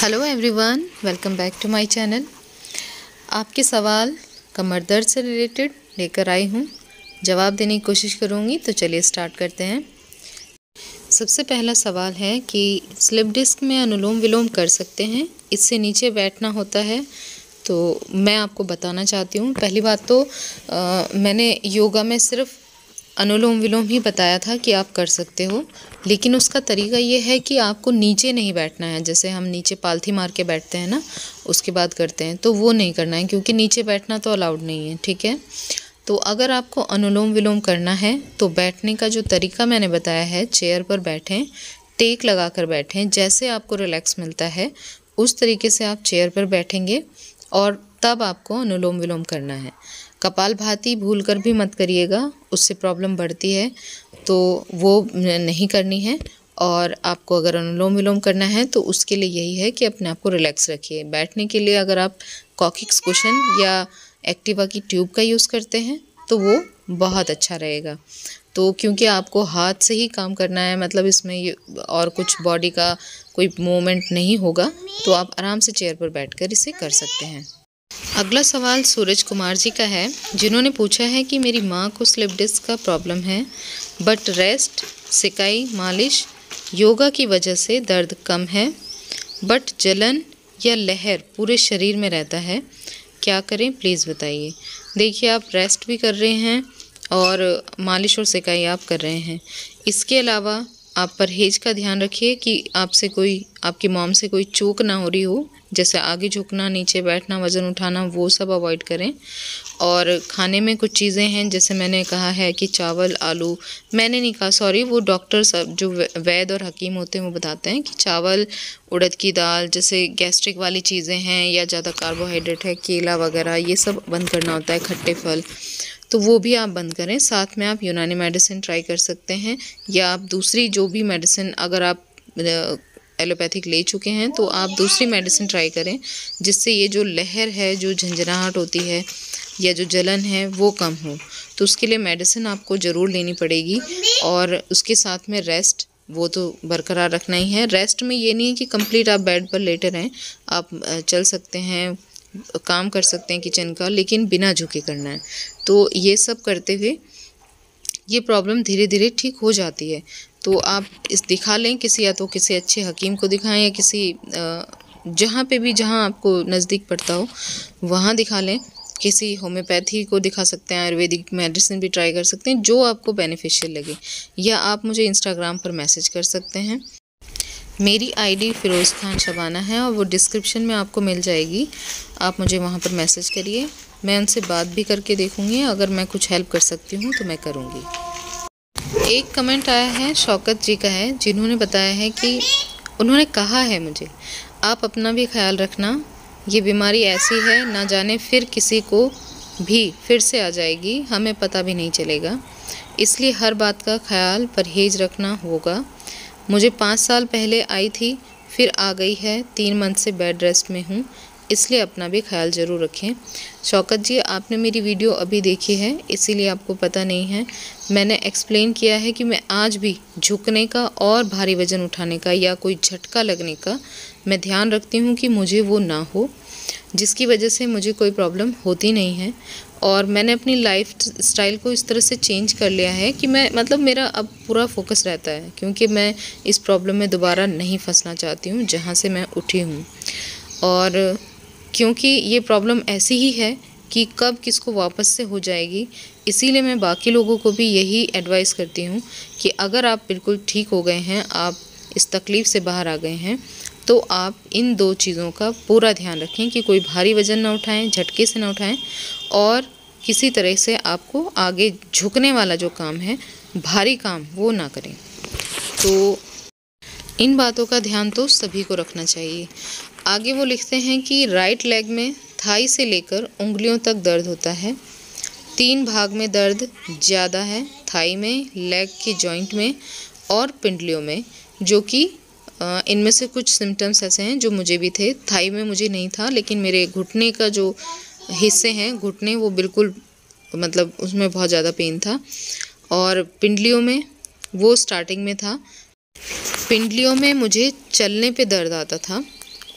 Hello everyone, welcome back to my channel. आपके सवाल कमर दर्द से रिलेटेड लेकर आई हूँ, जवाब देने की कोशिश करूँगी। तो चलिए स्टार्ट करते हैं। सबसे पहला सवाल है कि स्लिप डिस्क में अनुलोम विलोम कर सकते हैं, इससे नीचे बैठना होता है। तो मैं आपको बताना चाहती हूँ, पहली बात तो मैंने योगा में सिर्फ अनुलोम विलोम ही बताया था कि आप कर सकते हो, लेकिन उसका तरीका ये है कि आपको नीचे नहीं बैठना है। जैसे हम नीचे पालथी मार के बैठते हैं ना, उसके बाद करते हैं, तो वो नहीं करना है, क्योंकि नीचे बैठना तो अलाउड नहीं है। ठीक है, तो अगर आपको अनुलोम विलोम करना है तो बैठने का जो तरीका मैंने बताया है, चेयर पर बैठें, टेक लगा कर बैठें, जैसे आपको रिलैक्स मिलता है उस तरीके से आप चेयर पर बैठेंगे और तब आपको अनुलोम विलोम करना है। कपालभाति भूल कर भी मत करिएगा, उससे प्रॉब्लम बढ़ती है, तो वो नहीं करनी है। और आपको अगर अनुलोम विलोम करना है तो उसके लिए यही है कि अपने आप को रिलैक्स रखिए। बैठने के लिए अगर आप कॉकिक्स कुशन या एक्टिवा की ट्यूब का यूज़ करते हैं तो वो बहुत अच्छा रहेगा। तो क्योंकि आपको हाथ से ही काम करना है, मतलब इसमें और कुछ बॉडी का कोई मूवमेंट नहीं होगा, तो आप आराम से चेयर पर बैठकर इसे कर सकते हैं। अगला सवाल सूरज कुमार जी का है, जिन्होंने पूछा है कि मेरी माँ को स्लिप डिस्क का प्रॉब्लम है, बट रेस्ट, सिकाई, मालिश, योगा की वजह से दर्द कम है, बट जलन या लहर पूरे शरीर में रहता है, क्या करें प्लीज़ बताइए। देखिए, आप रेस्ट भी कर रहे हैं और मालिश और सिकाई आप कर रहे हैं। इसके अलावा आप परहेज़ का ध्यान रखिए कि आपकी मॉम से कोई चूक ना हो रही हो, जैसे आगे झुकना, नीचे बैठना, वज़न उठाना, वो सब अवॉइड करें। और खाने में कुछ चीज़ें हैं, जैसे मैंने कहा है कि चावल, आलू, मैंने नहीं कहा, सॉरी, वो डॉक्टर सब जो वैद्य और हकीम होते हैं वो बताते हैं कि चावल, उड़द की दाल, जैसे गैस्ट्रिक वाली चीज़ें हैं या ज़्यादा कार्बोहाइड्रेट है, केला वगैरह, ये सब बंद करना होता है, खट्टे फल, तो वो भी आप बंद करें। साथ में आप यूनानी मेडिसिन ट्राई कर सकते हैं, या आप दूसरी जो भी मेडिसिन, अगर आप एलोपैथिक ले चुके हैं तो आप दूसरी मेडिसिन ट्राई करें, जिससे ये जो लहर है, जो झंझनाहट होती है या जो जलन है, वो कम हो। तो उसके लिए मेडिसिन आपको ज़रूर लेनी पड़ेगी। और उसके साथ में रेस्ट, वो तो बरकरार रखना ही है। रेस्ट में ये नहीं है कि कंप्लीट आप बेड पर लेटे रहें, आप चल सकते हैं, काम कर सकते हैं किचन का, लेकिन बिना झुके करना है। तो ये सब करते हुए ये प्रॉब्लम धीरे धीरे ठीक हो जाती है। तो आप दिखा लें किसी, या तो किसी अच्छे हकीम को दिखाएं, या किसी जहाँ पे भी, जहाँ आपको नज़दीक पड़ता हो वहाँ दिखा लें। किसी होम्योपैथी को दिखा सकते हैं, आयुर्वेदिक मेडिसिन भी ट्राई कर सकते हैं, जो आपको बेनिफिशियल लगे। या आप मुझे इंस्टाग्राम पर मैसेज कर सकते हैं। मेरी आईडी फ़िरोज़ खान शबाना है और वो डिस्क्रिप्शन में आपको मिल जाएगी। आप मुझे वहाँ पर मैसेज करिए, मैं उनसे बात भी करके देखूँगी। अगर मैं कुछ हेल्प कर सकती हूँ तो मैं करूँगी। एक कमेंट आया है, शौकत जी का है, जिन्होंने बताया है कि उन्होंने कहा है मुझे, आप अपना भी ख्याल रखना, ये बीमारी ऐसी है, ना जाने फिर किसी को भी फिर से आ जाएगी, हमें पता भी नहीं चलेगा, इसलिए हर बात का ख्याल, परहेज़ रखना होगा। मुझे 5 साल पहले आई थी, फिर आ गई है, 3 मंथ से बेड रेस्ट में हूँ, इसलिए अपना भी ख्याल ज़रूर रखें। शौकत जी, आपने मेरी वीडियो अभी देखी है, इसीलिए आपको पता नहीं है। मैंने एक्सप्लेन किया है कि मैं आज भी झुकने का और भारी वज़न उठाने का या कोई झटका लगने का मैं ध्यान रखती हूँ कि मुझे वो ना हो, जिसकी वजह से मुझे कोई प्रॉब्लम होती नहीं है। और मैंने अपनी लाइफ स्टाइल को इस तरह से चेंज कर लिया है कि मैं, मतलब मेरा अब पूरा फोकस रहता है, क्योंकि मैं इस प्रॉब्लम में दोबारा नहीं फंसना चाहती हूँ जहाँ से मैं उठी हूँ। और क्योंकि ये प्रॉब्लम ऐसी ही है कि कब किसको वापस से हो जाएगी, इसीलिए मैं बाकी लोगों को भी यही एडवाइस करती हूँ कि अगर आप बिल्कुल ठीक हो गए हैं, आप इस तकलीफ़ से बाहर आ गए हैं, तो आप इन 2 चीज़ों का पूरा ध्यान रखें कि कोई भारी वज़न ना उठाएं, झटके से ना उठाएं, और किसी तरह से आपको आगे झुकने वाला जो काम है, भारी काम, वो ना करें। तो इन बातों का ध्यान तो सभी को रखना चाहिए। आगे वो लिखते हैं कि राइट लेग में थाई से लेकर उंगलियों तक दर्द होता है, 3 भाग में दर्द ज़्यादा है, थाई में, लेग के जॉइंट में और पिंडलियों में, जो कि इनमें से कुछ सिम्टम्स ऐसे हैं जो मुझे भी थे। थाई में मुझे नहीं था, लेकिन मेरे घुटने का जो हिस्से हैं, घुटने, वो बिल्कुल, मतलब उसमें बहुत ज़्यादा पेन था। और पिंडलियों में वो स्टार्टिंग में था। पिंडलियों में मुझे चलने पे दर्द आता था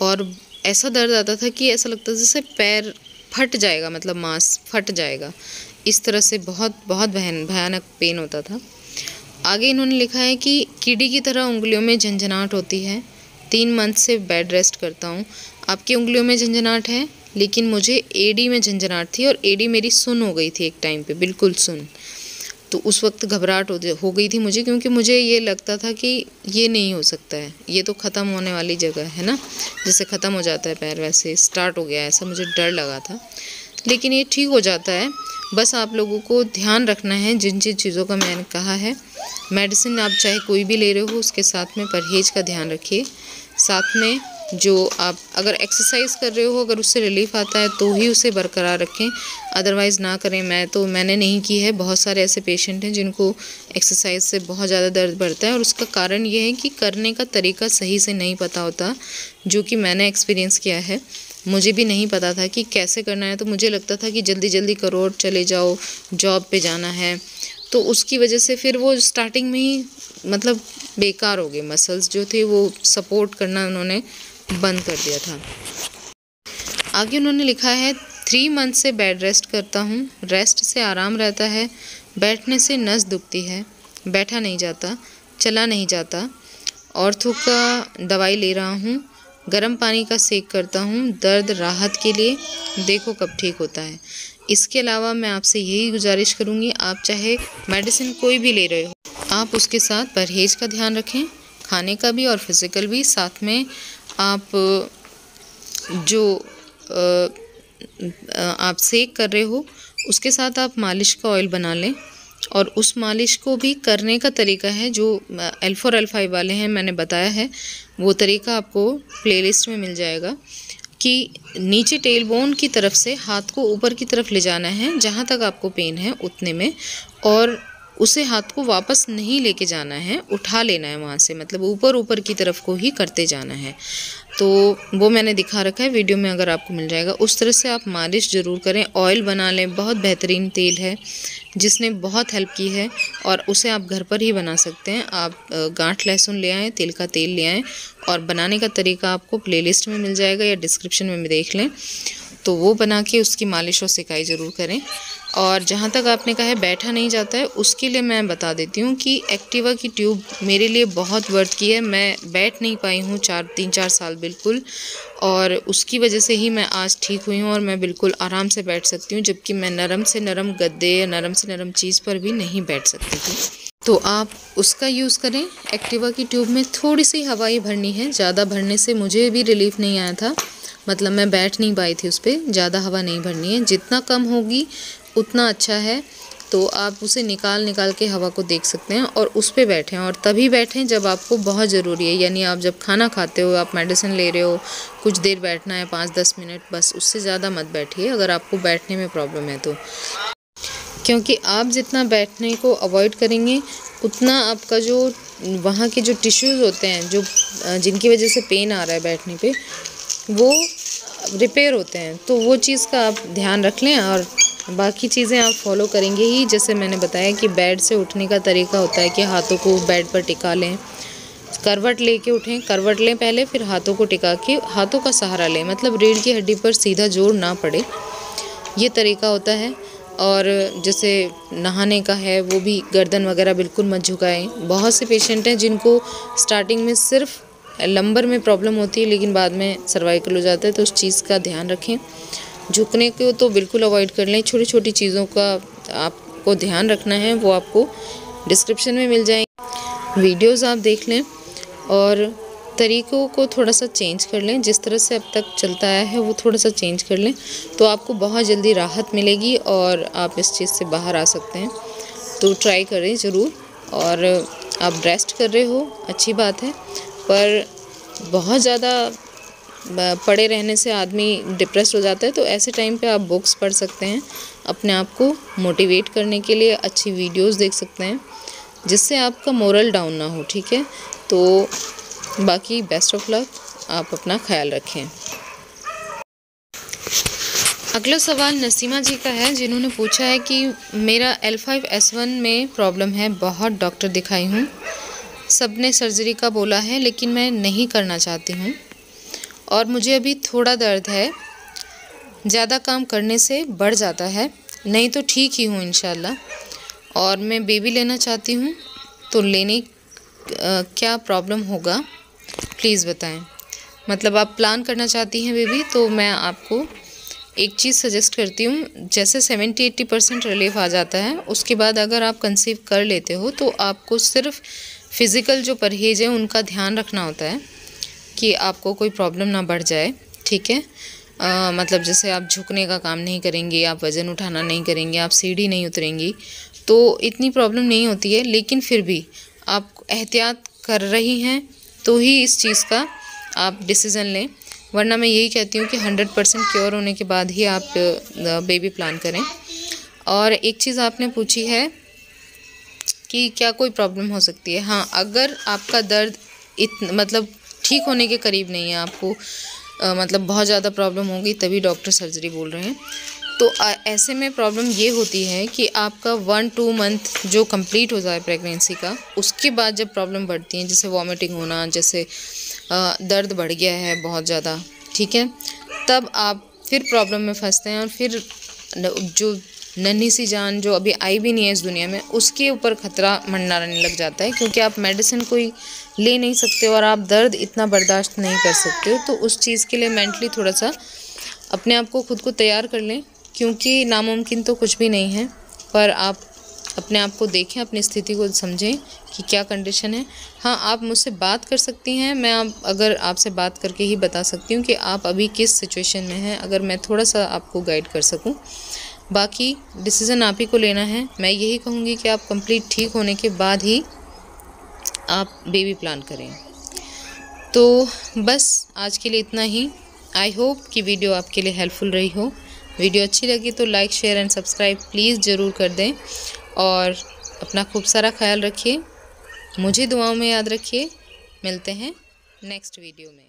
और ऐसा दर्द आता था कि ऐसा लगता था जैसे पैर फट जाएगा, मतलब मांस फट जाएगा, इस तरह से बहुत बहुत भयानक पेन होता था। आगे इन्होंने लिखा है कि कीड़ी की तरह उंगलियों में झंझनाहट होती है, 3 मंथ से बेड रेस्ट करता हूँ। आपकी उंगलियों में झंझनाहट है, लेकिन मुझे एडी में झंझनाहट थी और एडी मेरी सुन्न हो गई थी एक टाइम पे, बिल्कुल सुन्न। तो उस वक्त घबराहट हो गई थी मुझे, क्योंकि मुझे ये लगता था कि ये नहीं हो सकता है, ये तो ख़त्म होने वाली जगह है ना, जैसे ख़त्म हो जाता है पैर वैसे स्टार्ट हो गया, ऐसा मुझे डर लगा था। लेकिन ये ठीक हो जाता है। बस आप लोगों को ध्यान रखना है जिन जिन चीज़ों का मैंने कहा है। मेडिसिन आप चाहे कोई भी ले रहे हो, उसके साथ में परहेज का ध्यान रखिए। साथ में जो आप अगर एक्सरसाइज कर रहे हो, अगर उससे रिलीफ आता है तो ही उसे बरकरार रखें, अदरवाइज़ ना करें। मैंने नहीं की है। बहुत सारे ऐसे पेशेंट हैं जिनको एक्सरसाइज से बहुत ज़्यादा दर्द बढ़ता है, और उसका कारण ये है कि करने का तरीका सही से नहीं पता होता, जो कि मैंने एक्सपीरियंस किया है। मुझे भी नहीं पता था कि कैसे करना है, तो मुझे लगता था कि जल्दी जल्दी करो और चले जाओ, जॉब पे जाना है, तो उसकी वजह से फिर वो स्टार्टिंग में ही मतलब बेकार हो गए। मसल्स जो थे वो सपोर्ट करना उन्होंने बंद कर दिया था। आगे उन्होंने लिखा है 3 मंथ से बेड रेस्ट करता हूँ, रेस्ट से आराम रहता है, बैठने से नस दुखती है, बैठा नहीं जाता, चला नहीं जाता, ऑर्थो का दवाई ले रहा हूँ, गर्म पानी का सेक करता हूँ दर्द राहत के लिए, देखो कब ठीक होता है। इसके अलावा मैं आपसे यही गुजारिश करूँगी, आप चाहे मेडिसिन कोई भी ले रहे हो, आप उसके साथ परहेज का ध्यान रखें, खाने का भी और फिज़िकल भी। साथ में आप जो आप सेक कर रहे हो, उसके साथ आप मालिश का ऑयल बना लें, और उस मालिश को भी करने का तरीका है जो L4 L5 वाले हैं, मैंने बताया है। वो तरीका आपको प्लेलिस्ट में मिल जाएगा कि नीचे टेल बोन की तरफ से हाथ को ऊपर की तरफ ले जाना है, जहाँ तक आपको पेन है उतने में, और उसे हाथ को वापस नहीं लेके जाना है, उठा लेना है वहाँ से, मतलब ऊपर ऊपर की तरफ को ही करते जाना है। तो वो मैंने दिखा रखा है वीडियो में, अगर आपको मिल जाएगा। उस तरह से आप मालिश ज़रूर करें, ऑयल बना लें, बहुत बेहतरीन तेल है जिसने बहुत हेल्प की है, और उसे आप घर पर ही बना सकते हैं। आप गांठ लहसुन ले आएँ, तिल का तेल ले आएँ, और बनाने का तरीका आपको प्लेलिस्ट में मिल जाएगा या डिस्क्रिप्शन में देख लें, तो वो बना के उसकी मालिश और सिकाई ज़रूर करें। और जहाँ तक आपने कहा है बैठा नहीं जाता है, उसके लिए मैं बता देती हूँ कि एक्टिवा की ट्यूब मेरे लिए बहुत वर्थ की है। मैं बैठ नहीं पाई हूँ 3-4 साल बिल्कुल, और उसकी वजह से ही मैं आज ठीक हुई हूँ और मैं बिल्कुल आराम से बैठ सकती हूँ, जबकि मैं नरम से नरम गद्दे या नरम से नरम चीज़ पर भी नहीं बैठ सकती थी। तो आप उसका यूज़ करें। एक्टिवा की ट्यूब में थोड़ी सी हवा ही भरनी है, ज़्यादा भरने से मुझे भी रिलीफ नहीं आया था, मतलब मैं बैठ नहीं पाई थी उस पर। ज़्यादा हवा नहीं भरनी है, जितना कम होगी उतना अच्छा है। तो आप उसे निकाल के हवा को देख सकते हैं और उस पर बैठें, और तभी बैठें जब आपको बहुत ज़रूरी है, यानी आप जब खाना खाते हो, आप मेडिसिन ले रहे हो, कुछ देर बैठना है 5-10 मिनट बस, उससे ज़्यादा मत बैठिए अगर आपको बैठने में प्रॉब्लम है तो, क्योंकि आप जितना बैठने को अवॉइड करेंगे उतना आपका जो वहाँ के जो टिश्यूज़ होते हैं जो जिनकी वजह से पेन आ रहा है बैठने पे, वो रिपेयर होते हैं। तो वो चीज़ का आप ध्यान रख लें, और बाकी चीज़ें आप फॉलो करेंगे ही। जैसे मैंने बताया कि बेड से उठने का तरीका होता है कि हाथों को बेड पर टिका लें, करवट लेके उठें, करवट लें पहले, फिर हाथों को टिका के हाथों का सहारा लें, मतलब रीढ़ की हड्डी पर सीधा जोर ना पड़े, ये तरीका होता है। और जैसे नहाने का है, वो भी गर्दन वगैरह बिल्कुल मत झुकाएं। बहुत से पेशेंट हैं जिनको स्टार्टिंग में सिर्फ लंबर में प्रॉब्लम होती है, लेकिन बाद में सर्वाइकल हो जाता है, तो उस चीज़ का ध्यान रखें। झुकने को तो बिल्कुल अवॉइड कर लें। छोटी छोटी चीज़ों का आपको ध्यान रखना है, वो आपको डिस्क्रिप्शन में मिल जाएंगे, वीडियोज़ आप देख लें और तरीक़ों को थोड़ा सा चेंज कर लें। जिस तरह से अब तक चलता आया है वो थोड़ा सा चेंज कर लें, तो आपको बहुत जल्दी राहत मिलेगी और आप इस चीज़ से बाहर आ सकते हैं। तो ट्राई करें ज़रूर। और आप रेस्ट कर रहे हो, अच्छी बात है, पर बहुत ज़्यादा पड़े रहने से आदमी डिप्रेस हो जाता है। तो ऐसे टाइम पे आप बुक्स पढ़ सकते हैं, अपने आप को मोटिवेट करने के लिए अच्छी वीडियोस देख सकते हैं, जिससे आपका मोरल डाउन ना हो। ठीक है, तो बाकी बेस्ट ऑफ लक, आप अपना ख्याल रखें। अगला सवाल नसीमा जी का है, जिन्होंने पूछा है कि मेरा L5S1 में प्रॉब्लम है, बहुत डॉक्टर दिखाई हूँ, सब ने सर्जरी का बोला है, लेकिन मैं नहीं करना चाहती हूँ और मुझे अभी थोड़ा दर्द है, ज़्यादा काम करने से बढ़ जाता है, नहीं तो ठीक ही हूँ इंशाल्लाह। और मैं बेबी लेना चाहती हूँ, तो लेने क्या प्रॉब्लम होगा प्लीज़ बताएं। मतलब आप प्लान करना चाहती हैं बेबी, तो मैं आपको एक चीज़ सजेस्ट करती हूँ, जैसे 70-80% रिलीफ आ जाता है, उसके बाद अगर आप कंसीव कर लेते हो तो आपको सिर्फ फ़िज़िकल जो परहेज़ है उनका ध्यान रखना होता है कि आपको कोई प्रॉब्लम ना बढ़ जाए, ठीक है। मतलब जैसे आप झुकने का काम नहीं करेंगे, आप वज़न उठाना नहीं करेंगे, आप सीढ़ी नहीं उतरेंगी, तो इतनी प्रॉब्लम नहीं होती है। लेकिन फिर भी आप एहतियात कर रही हैं तो ही इस चीज़ का आप डिसीज़न लें, वरना मैं यही कहती हूँ कि 100% क्योर होने के बाद ही आप बेबी प्लान करें। और एक चीज़ आपने पूछी है कि क्या कोई प्रॉब्लम हो सकती है। हाँ, अगर आपका दर्द मतलब ठीक होने के करीब नहीं है, आपको मतलब बहुत ज़्यादा प्रॉब्लम होगी तभी डॉक्टर सर्जरी बोल रहे हैं, तो ऐसे में प्रॉब्लम ये होती है कि आपका 1-2 मंथ जो कंप्लीट हो जाए प्रेगनेंसी का, उसके बाद जब प्रॉब्लम बढ़ती है, जैसे वॉमिटिंग होना, जैसे दर्द बढ़ गया है बहुत ज़्यादा, ठीक है, तब आप फिर प्रॉब्लम में फंसते हैं। और फिर जो नन्ही सी जान जो अभी आई भी नहीं है इस दुनिया में, उसके ऊपर खतरा मंडराने लग जाता है, क्योंकि आप मेडिसिन कोई ले नहीं सकते और आप दर्द इतना बर्दाश्त नहीं कर सकते हो। तो उस चीज़ के लिए मेंटली थोड़ा सा अपने आप को खुद को तैयार कर लें, क्योंकि नामुमकिन तो कुछ भी नहीं है, पर आप अपने आप को देखें, अपनी स्थिति को समझें कि क्या कंडीशन है। हाँ, आप मुझसे बात कर सकती हैं, मैं अगर आपसे बात करके ही बता सकती हूँ कि आप अभी किस सिचुएशन में हैं, अगर मैं थोड़ा सा आपको गाइड कर सकूँ। बाकी डिसीज़न आप ही को लेना है। मैं यही कहूँगी कि आप कंप्लीट ठीक होने के बाद ही आप बेबी प्लान करें। तो बस आज के लिए इतना ही। आई होप कि वीडियो आपके लिए हेल्पफुल रही हो। वीडियो अच्छी लगी तो like, share and subscribe please ज़रूर कर दें, और अपना खूब सारा ख्याल रखिए, मुझे दुआओं में याद रखिए। मिलते हैं नेक्स्ट वीडियो में।